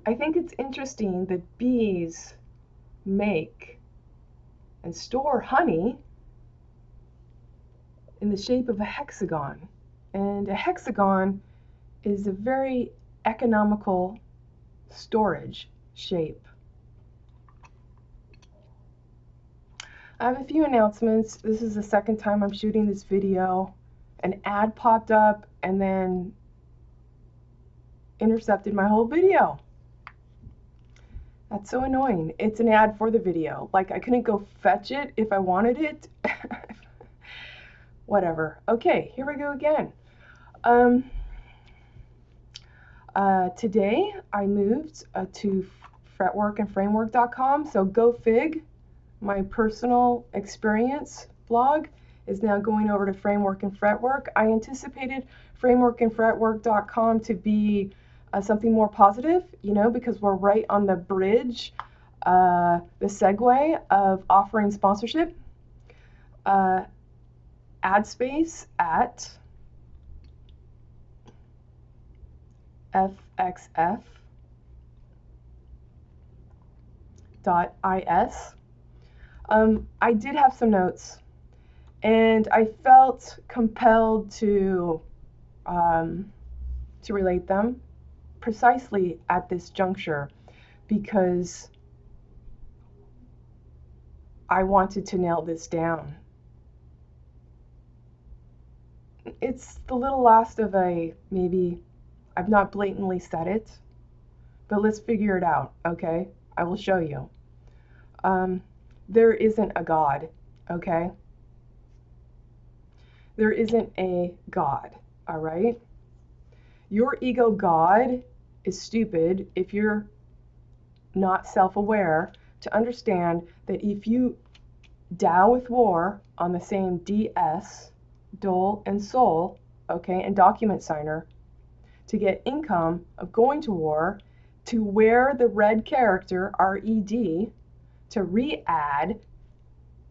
I think it's interesting that bees make and store honey in the shape of a hexagon. And a hexagon is a very economical storage shape. I have a few announcements. This is the second time I'm shooting this video. An ad popped up and then intercepted my whole video. That's so annoying. It's an ad for the video. Like, I couldn't go fetch it if I wanted it. Whatever. Okay, here we go again. Today I moved to fretworkandframework.com. So go fig, my personal experience blog, is now going over to Framework and Fretwork. I anticipated frameworkandfretwork.com to be something more positive, you know, because we're right on the bridge, the segue of offering sponsorship. Ad space at fxf.is. I did have some notes, and I felt compelled to relate them precisely at this juncture because I wanted to nail this down. It's the little last of a, maybe I've not blatantly said it, but let's figure it out, okay? I will show you. There isn't a God, okay? There isn't a God, all right? Your ego God is stupid if you're not self-aware to understand that if you Dow with war on the same DS, dole, and soul, okay, and document signer, to get income of going to war, to wear the red character, RED, to re-add,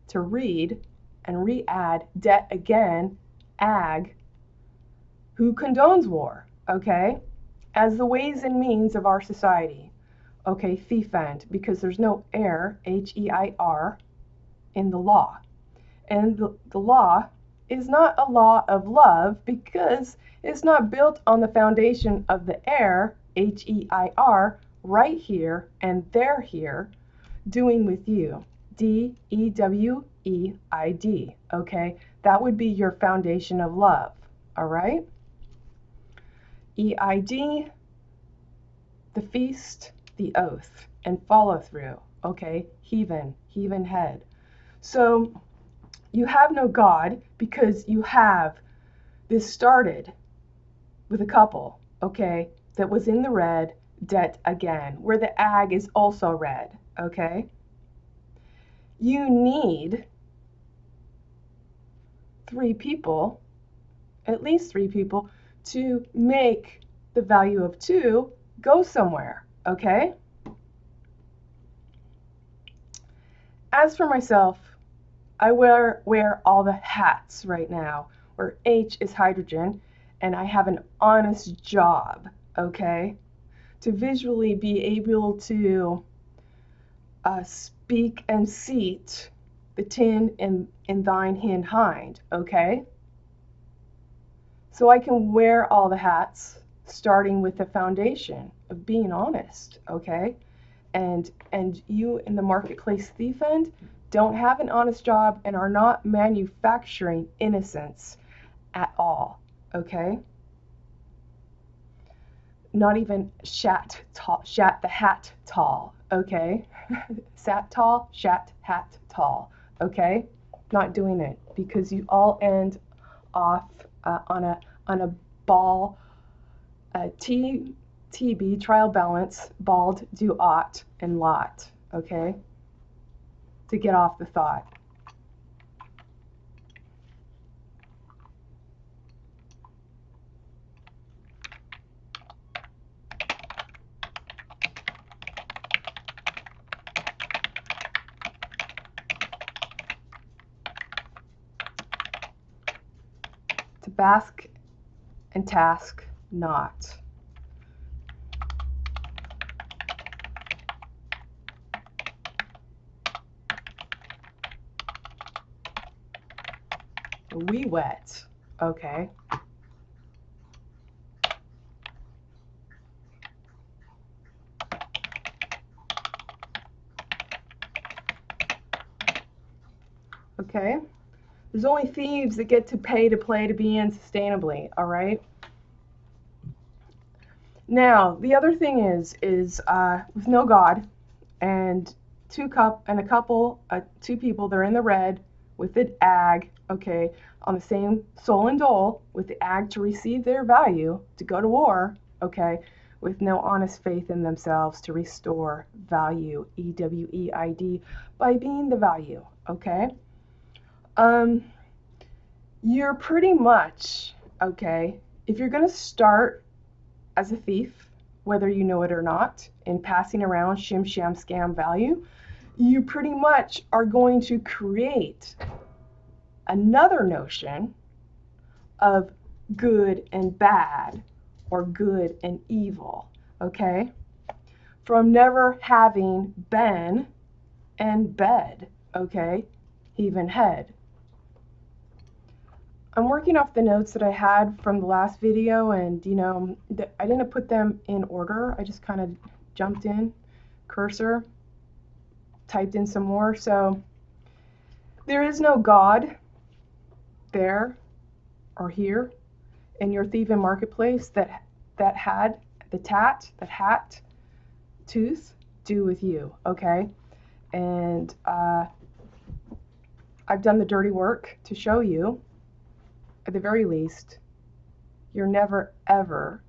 to read, and re-add debt again, ag, who condones war, okay, as the ways and means of our society, okay, thiefend, because there's no heir, H-E-I-R, in the law. And the law is not a law of love because it's not built on the foundation of the heir, H-E-I-R, right here and there here, doing with you, D-E-W-E-I-D, okay? That would be your foundation of love, all right? E-I-D, the feast, the oath, and follow through, okay? Heaven head. So you have no God because you have this started with a couple, okay, that was in the red, debt again, where the ag is also red, okay? You need 3 people, at least 3 people, to make the value of 2 go somewhere, okay? As for myself, I wear all the hats right now, where H is hydrogen, and I have an honest job, okay? To visually be able to speak and seat the tin in thine hand hind, okay? So I can wear all the hats, starting with the foundation of being honest, okay? And you in the marketplace thief end don't have an honest job and are not manufacturing innocence at all, okay? Not even shat the hat tall, okay? Sat tall, shat hat tall, okay? Not doing it because you all end off on a ball, TB, trial balance, bald, do ought, and lot, okay? To get off the thought. To bask and task not. we wet, okay? Okay? There's only thieves that get to pay to play to be in sustainably, all right? Now, the other thing is with no God and two people, they're in the red with the ag, okay, on the same soul and dole with the ag to receive their value, to go to war, okay, with no honest faith in themselves to restore value, EWEID, by being the value, okay? You're pretty much, okay, if you're going to start as a thief, whether you know it or not, in passing around shim sham scam value, you pretty much are going to create another notion of good and bad or good and evil, okay? From never having been and bed, okay? Even head. I'm working off the notes that I had from the last video, and you know, I didn't put them in order. I just kind of jumped in, cursor, typed in some more. So there is no God there or here in your thieving marketplace that had that hat tooth do with you, okay? And I've done the dirty work to show you, at the very least, you're never ever,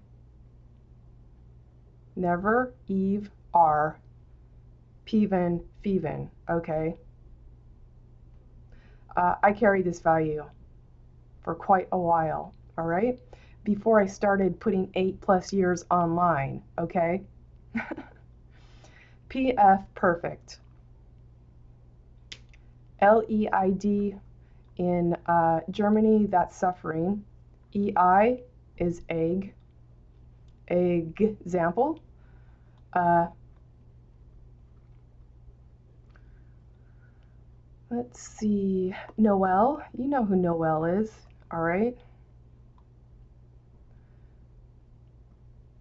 never Eve are peven feven, okay? I carried this value for quite a while, all right? Before I started putting 8+ years online, okay? PF perfect. LEID in Germany, that's suffering. EI is egg. Example. Let's see. Noel. You know who Noel is, all right?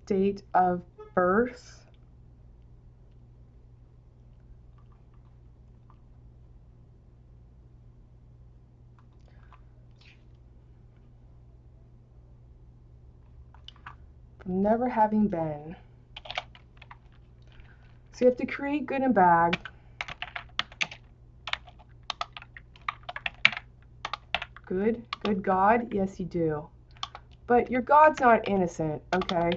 Date of birth. From never having been. So you have to create good and bad. Good God? Yes, you do. But your God's not innocent, okay?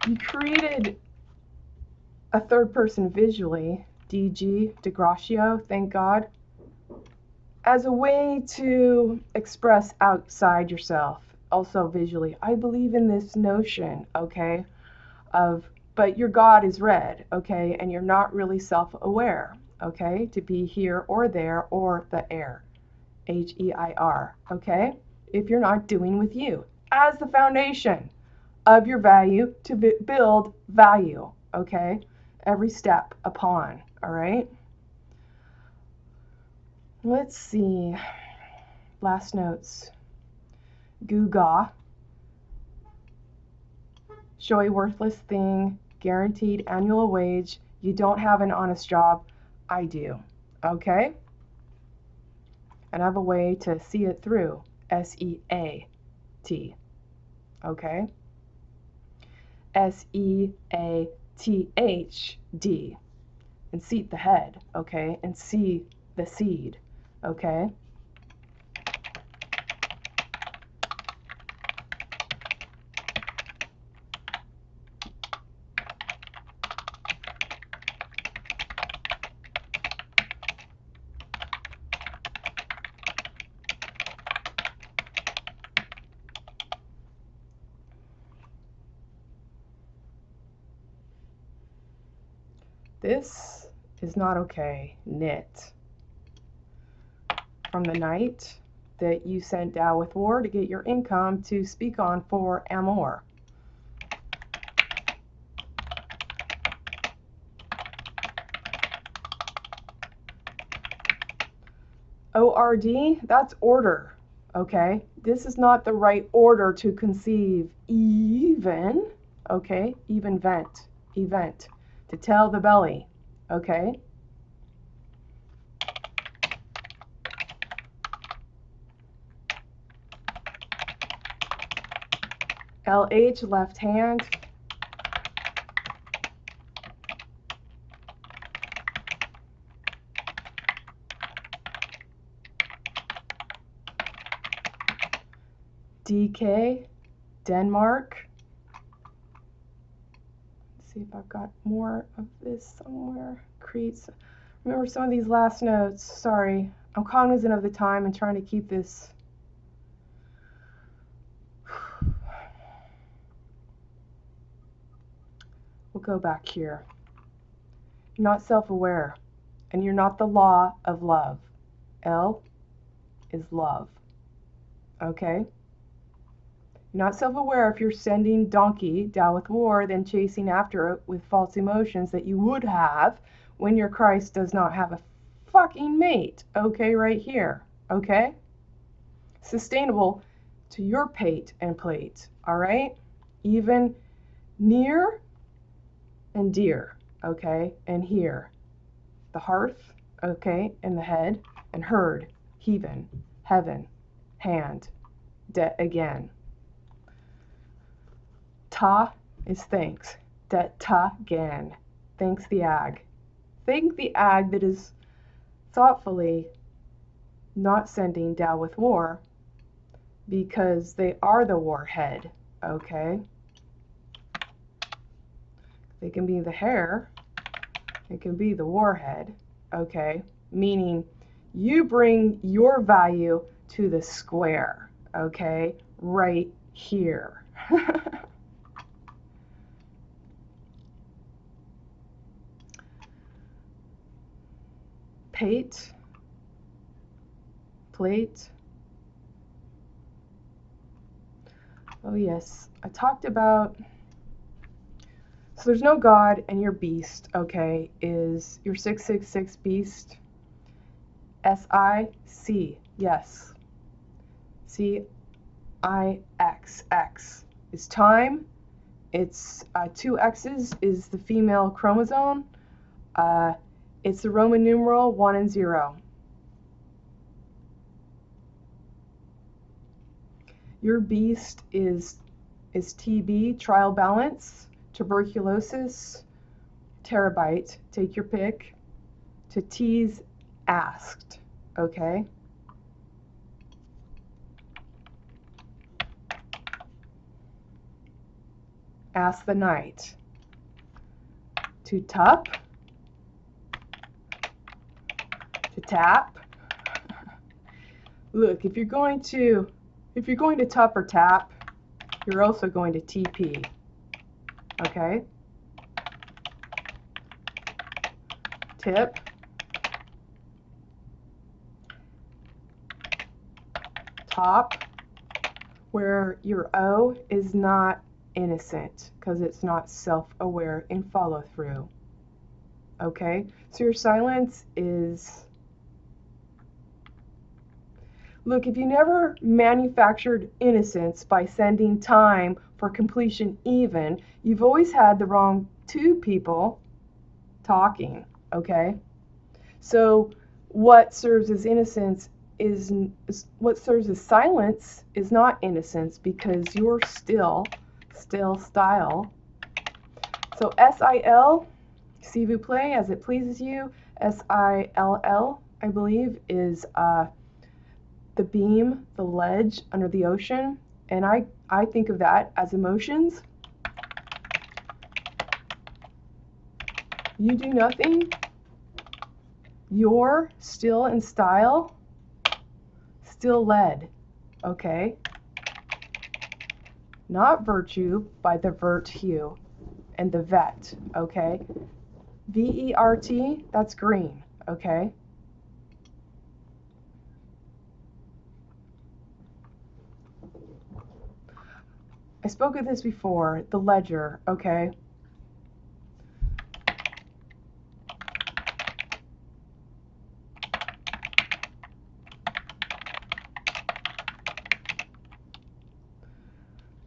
You created a third person visually, DG, DeGracio, thank God, as a way to express outside yourself, also visually. I believe in this notion, okay, but your God is red, okay, and you're not really self-aware, okay, to be here or there or the air, HEIR, okay, if you're not doing with you as the foundation of your value to build value, okay, every step upon, all right? Let's see, last notes. Goo-gaw, show a worthless thing, guaranteed annual wage, you don't have an honest job, I do, okay? And I have a way to see it through, SEAT, okay? SEATHD, and seat the head, okay? And see the seed, okay? This is not okay, knit. from the night that you sent Tao with war to get your income to speak on for Amor. ORD, that's order, okay? This is not the right order to conceive even, okay? Even vent, event, to tell the belly, okay? LH, left hand. DK, Denmark. Let's see if I've got more of this somewhere. Creates. Remember some of these last notes. Sorry, I'm cognizant of the time and trying to keep this. We'll go back here. You're not self-aware, and you're not the law of love. L is love. Okay? You're not self-aware if you're sending donkey down with war, then chasing after it with false emotions that you would have when your Christ does not have a fucking mate. Okay, right here. Okay? Sustainable to your pate and plate. Alright? Even near and dear. Okay? And here. The hearth. Okay? And the head. And herd. Heaven. Heaven. Hand. Again. Ta is thanks. Det ta gan. Thanks the ag. Thank the ag that is thoughtfully not sending Tao with war because they are the warhead. Okay? They can be the hair. It can be the warhead. Okay? Meaning you bring your value to the square. Okay? Right here. Pate, plate. Oh yes, I talked about, so there's no God and your beast, okay, is your 666 beast. S-I-C, yes. C-I-X-X is time. It's 2 X's is the female chromosome. It's the Roman numeral 1 and 0. Your beast is TB, trial balance, tuberculosis, terabyte, take your pick, to tease asked, okay? Ask the night. To tup, to tap. Look, if you're going to tup or tap, you're also going to TP. Okay? Tip. Top, where your O is not innocent because it's not self-aware in follow-through. Okay? So your silence is, look, if you never manufactured innocence by sending time for completion even, you've always had the wrong 2 people talking, okay? So what serves as innocence is what serves as silence is not innocence because you're still style. So S-I-L, s'il vous plaît, as it pleases you. S-I-L-L, I believe, is the beam, the ledge under the ocean, and I think of that as emotions. You do nothing. You're still in style, still led, okay? Not virtue by the virtue and the vet, okay? V-E-R-T, that's green, okay? I spoke of this before, the ledger, okay?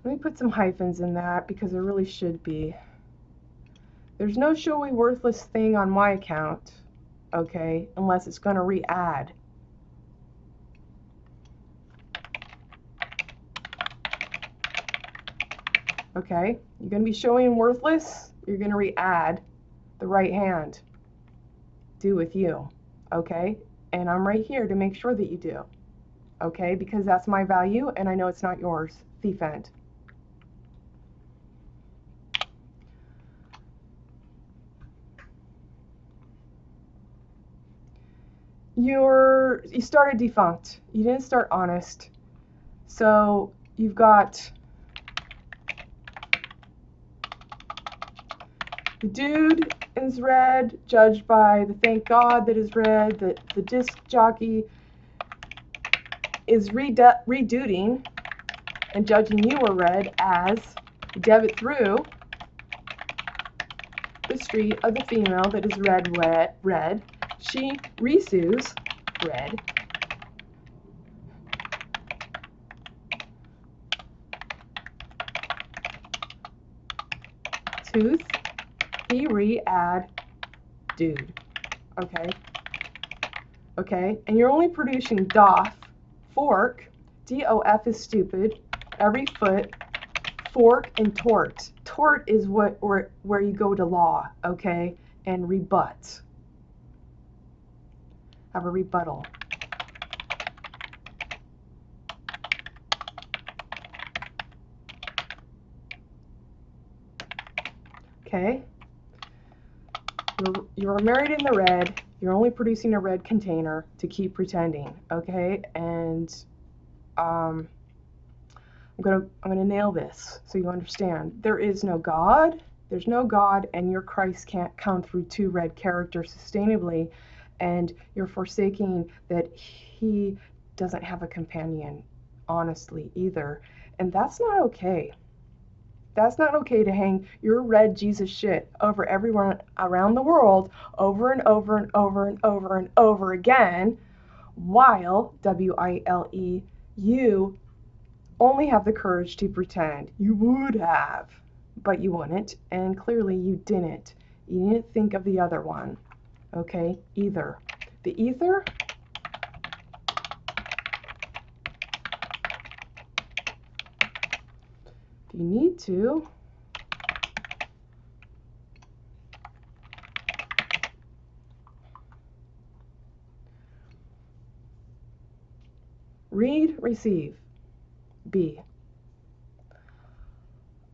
Let me put some hyphens in that because there really should be. There's no showy worthless thing on my account, okay, unless it's going to re-add. Okay, you're going to be showing worthless, you're going to re-add the right hand. Do with you, okay? And I'm right here to make sure that you do, okay? Because that's my value and I know it's not yours. Thief end. You started defunct. You didn't start honest. So you've got the dude is red, judged by the thank God that is red, that the disc jockey is reduting and judging you are red as debit through the street of the female that is red. She resues red. Tooth, he re-add dude. Okay? Okay? And you're only producing doff, fork, D-O-F is stupid, every foot, fork, and tort. Tort is where you go to law, okay? And rebut. Have a rebuttal. Okay? You're married in the red. You're only producing a red container to keep pretending, okay? And I'm gonna nail this so you understand. There is no God. There's no God, and your Christ can't come through two red characters sustainably, and you're forsaking that he doesn't have a companion, honestly, either. And that's not okay. That's not okay to hang your red Jesus shit over everyone around the world over and over and over and over and over again, while, W-I-L-E, you only have the courage to pretend. You would have, but you wouldn't, and clearly you didn't. You didn't think of the other one, okay, either. The ether, if you need to, read, receive, B.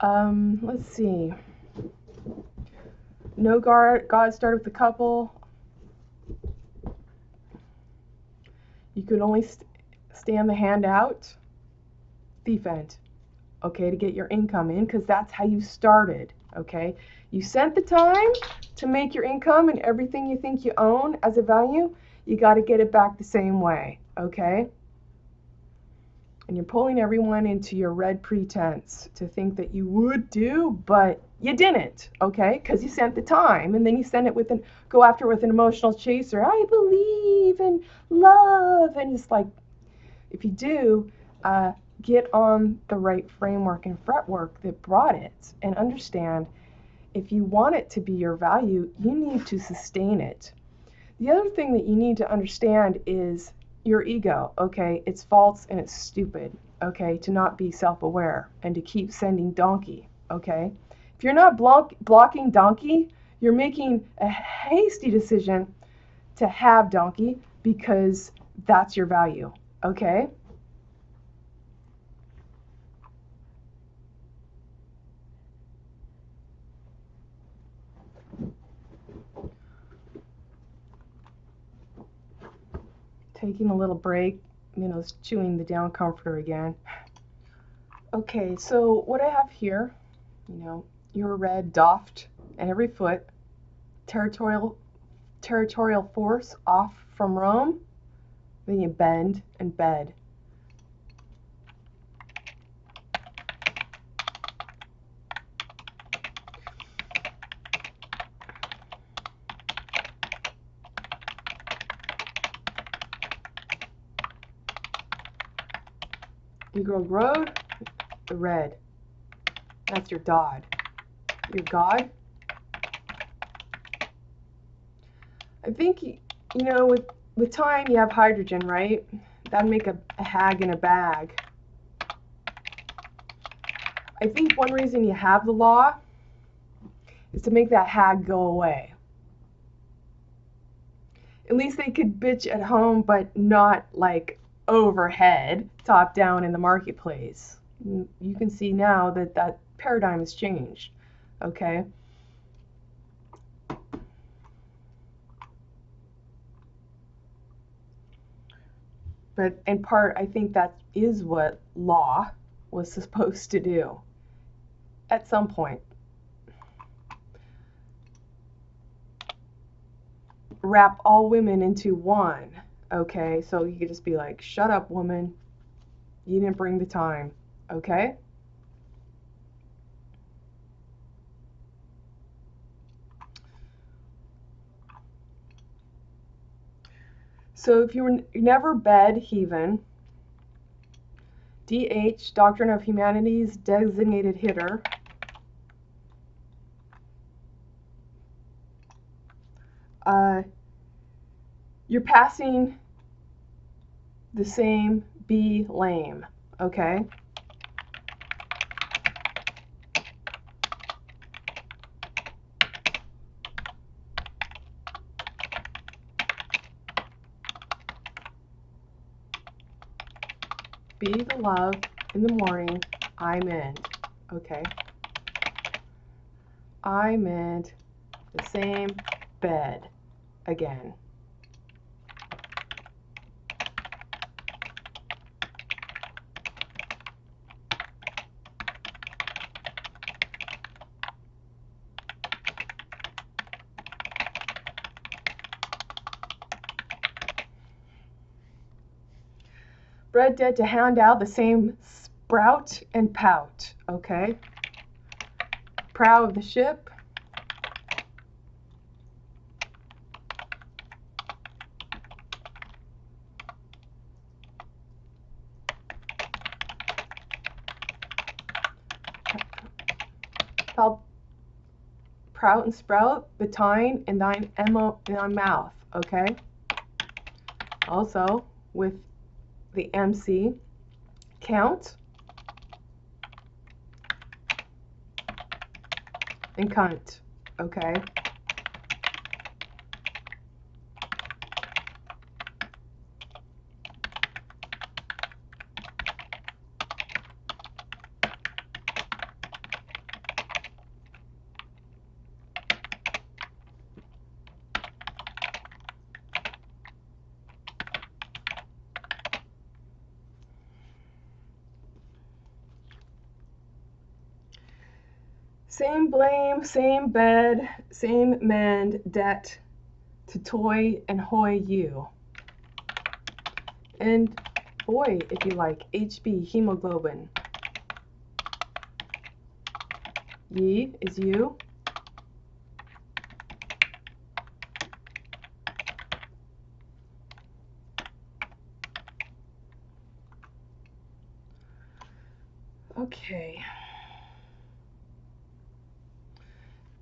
Let's see. No God started with the couple. You could only stand the hand out. Thief end. Okay, to get your income in, because that's how you started. Okay, you spent the time to make your income and everything you think you own as a value. You got to get it back the same way. Okay. And you're pulling everyone into your red pretense to think that you would do, but you didn't, okay? Because you spent the time, and then you send it with go after with an emotional chaser. I believe in love, and it's like, if you do, get on the right framework and fretwork that brought it, and understand if you want it to be your value, you need to sustain it. The other thing that you need to understand is your ego, okay? It's false and it's stupid, okay, to not be self-aware and to keep sending donkey, okay? If you're not blocking donkey, you're making a hasty decision to have donkey because that's your value, okay? Taking a little break, chewing the down comforter again. Okay, so what I have here, you're red, doffed, and every foot, territorial force off from Rome, then you bend and bed. Negro Road, the red. That's your God. Your God. I think, you know, with time you have hydrogen, right? That'd make a hag in a bag. I think one reason you have the law is to make that hag go away. At least they could bitch at home, but not like overhead, top down in the marketplace. You can see now that that paradigm has changed, okay? But in part, I think that is what law was supposed to do at some point. Wrap all women into one, okay? So you could just be like, shut up, woman. You didn't bring the time, okay? So if you were never bedheven, DH, Doctrine of Humanities, designated hitter, you're passing the same be lame, okay? Be the love in the morning I meant, okay? I meant the same bed again. Bread dead to hand out the same sprout and pout, okay? Prow of the ship. Prout and sprout, the tine and thine emo in thy mouth, okay? Also, with the MC, count and cunt, okay? Same blame, same bed, same mend, debt to toy and hoy you. And boy, if you like, HB, hemoglobin. Ye is you. Okay.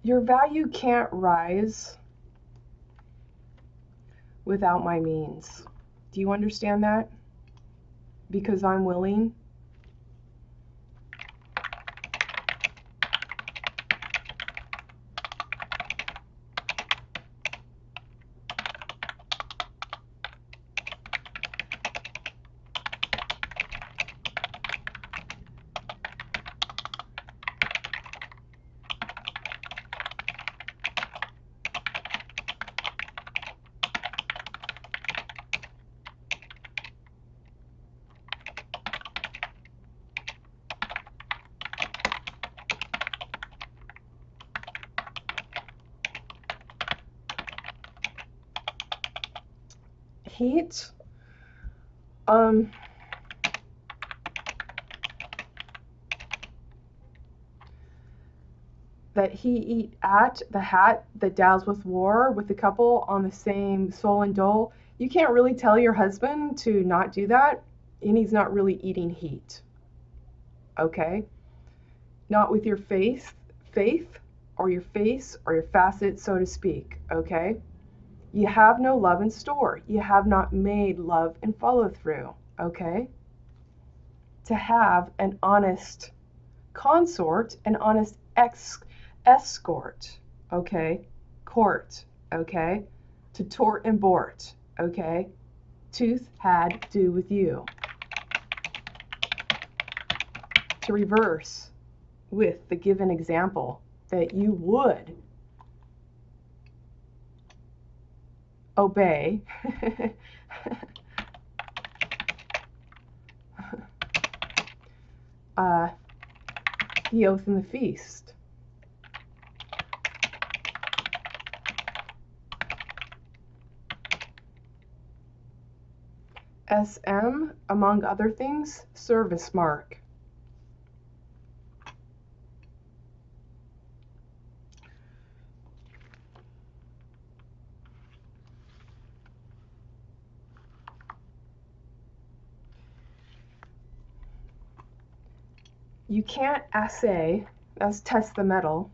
Your value can't rise without my means. Do you understand that? Because I'm willing. Heat, that he eat at the hat that dallies with war with the couple on the same soul and dole. You can't really tell your husband to not do that, and he's not really eating heat, okay? Not with your faith, or your face, or your facet, so to speak, okay? You have no love in store. You have not made love and follow through, okay? To have an honest consort, an honest escort, okay? Court, okay? To tort and bort, okay? Tooth had do with you. To reverse with the given example that you would obey the oath and the feast. SM, among other things, service mark. You can't assay, that's test the metal.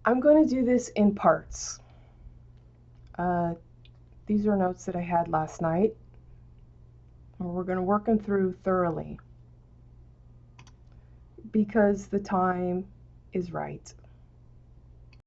I'm going to do this in parts. These are notes that I had last night, and we're going to work them through thoroughly because the time is right.